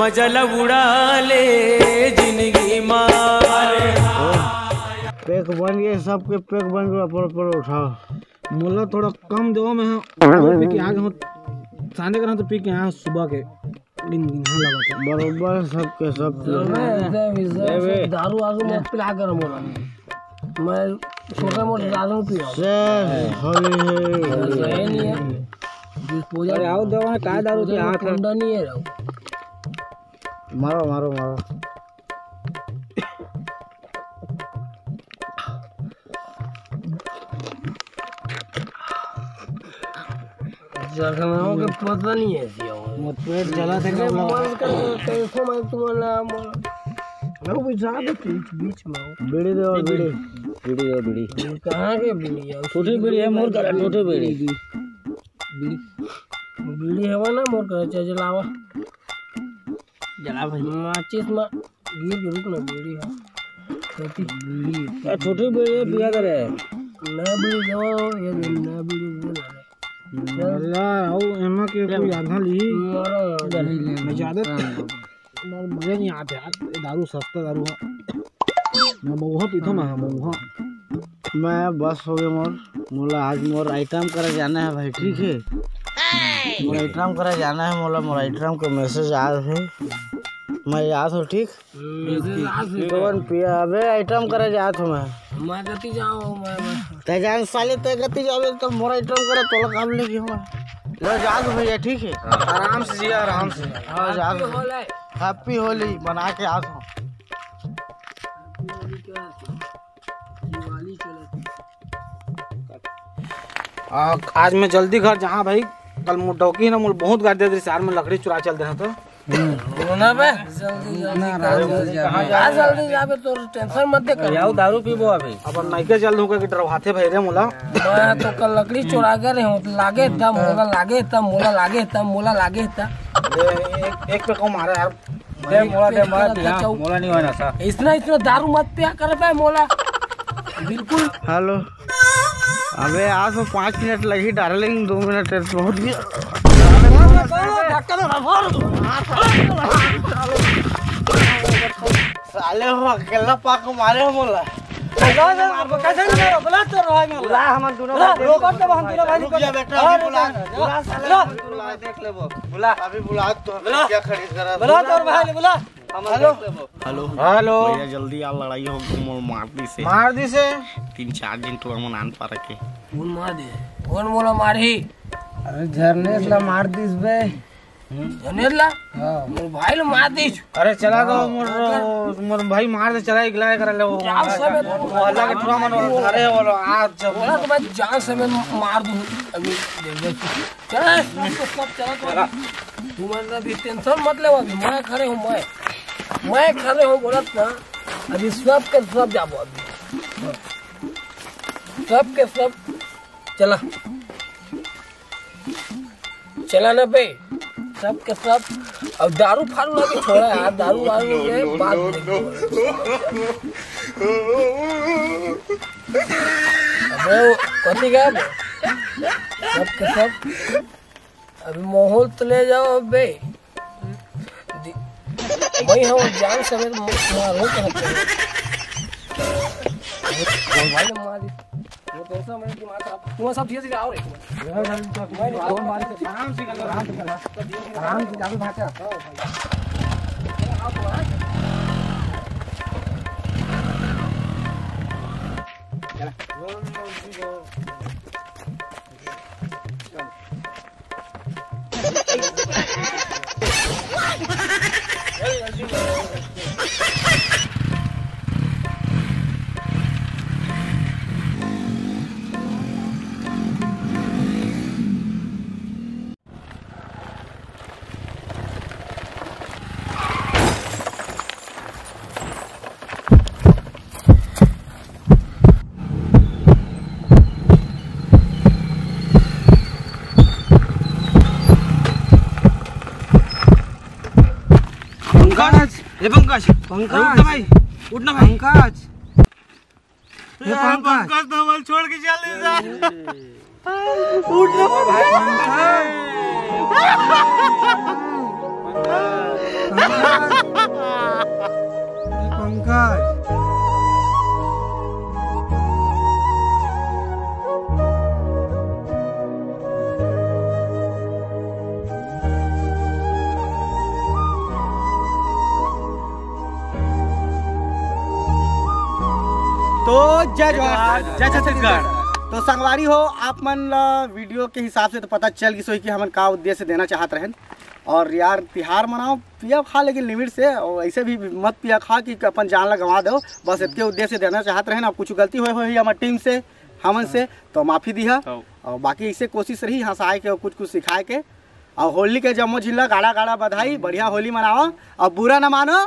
मजल उड़ा ले जिंदगी मारे। पैक बन गए, सबके पैक बन गए, पर उठाओ। मुल्ला थोड़ा कम दो में पी के आगे हो, सांडे करा तो पी के यहाँ सुबह के गिन लगा था बरोबर सबके सब। दारू आरू मत पिला कर मोला, मैं छोटा मोटा दारू पिया नहीं है। अरे आओ दवा है, काय दारू के हाथ ठंडा नहीं है। मारो मारो मारो। जगह के पता नहीं है मत पेट चला थे मन का टेंशन में तुम्हारा मैं भी ज्यादा बीच में बीड़ी दे और बीड़ी कहाँ के बीड़ी है? छोटी बीड़ी है मोर का, छोटी बीड़ी है वो ना मोर का। जलावा जला भाई माचिस में गिर के रुक ना। बीड़ी है छोटी बीड़ी, छोटी बीड़ी पिया करे नया बीड़ी दो, ये नया बीड़ी दे अल्लाह आओ एमा के कोई आधा ली मारो मैं ज्यादा मजे नहीं आते यार। दारू सस्ता दारू है, मैं मऊहा पीता मऊहा। मैं बस हो गया मोला आज मोर आइटम करे जाना है भाई, ठीक है? मोर आइटम करे जाना है मोला, मोर आइटम का मैसेज आया है, मैं याद हो ठीक। कौन पिया अबे आइटम करे जात हूँ मैं गति जाऊँ ते जान साले ते गति जावे तो मोर आइटम करे तो काम ले गया ले जा दो भैया, ठीक है? आराम से जी आराम से। हाँ जा दो। हैप्पी होली बना के आ दो। आज मैं जल्दी घर जहाँ भाई कल मुडौकी ना मुझे बहुत गाड़ी दे दी शहर में लकड़ी चुरा चल देना तो ना बे जल्दी जाबे तो टेंशन मत दे कर याओ दारू पीबो अभी अपन नाइके चल दूंगा कि डरवाते भाई रे मोला। मैं तो कल लकड़ी चुरा के रे हूं लागे था मोला लागे था मोला लागे था मोला लागे था एक पे को मारे यार दे मोला दे मोला नहीं होना सा इतना दारू मत पिया कर बे मोला बिल्कुल। हेलो अबे आज तो 5 मिनट लगी डार्लिंग, 2 मिनट बहुत गया। साले हो अकेला पाक मारे हो मोला हेलो भैया जल्दी आ, लड़ाई हो मार दी से 3-4 दिन तो हम आन पा रखे कौन मोला मारी? अरे झरने ला मार दिस बे जनेला मोर भाई लो मार दीस। अरे चला गो मोर भाई मार दे चला इगला कर ले वो अल्लाह के ठुरा मन अरे बोलो आज जब बोला तो मैं जान से मैं मार दूं अभी चल सब चला तू मन भी टेंशन मत ले, अभी मैं खड़े हूं मैं खड़े हूं बोलत ना अभी सब के सब जाबो अभी सब के सब चला ना बे सब के सब। अब दारू फारू ना भी छोड़ा यार, दारू वारू के बात अबे कथी का सब के सब अभी माहौल तो ले जाओ अबे वही हम जान समेत मारो भाई मारी वो पैसा मैंने दिमाग तुम सब धीरे धीरे आओ रे आराम से जादू भाटा पंकज भाई उठना भाई पंकज तो हमारे छोड़ के चले जा उठना भाई जय जोहार, जय छत्तीसगढ़। तो संगवारी हो आप मन वीडियो के हिसाब से तो पता चल गई सोई कि हमन का उद्देश्य देना चाहत रहें। और यार तिहार मनाओ पिया खा लेकिन लिमिट से, और ऐसे भी मत पिया खा कि अपन जान ला गंवा दो। बस इतने उद्देश्य देना चाहत रहें। अब कुछ गलती हुई हमारी टीम से हमन से तो माफ़ी दिया, और बाकी ऐसे कोशिश रही हंसाए के और कुछ कुछ सिखाए के। और होली के जम्मो झिल्ला गाड़ा गाड़ा बधाई, बढ़िया होली मनाओ और बुरा न मानो।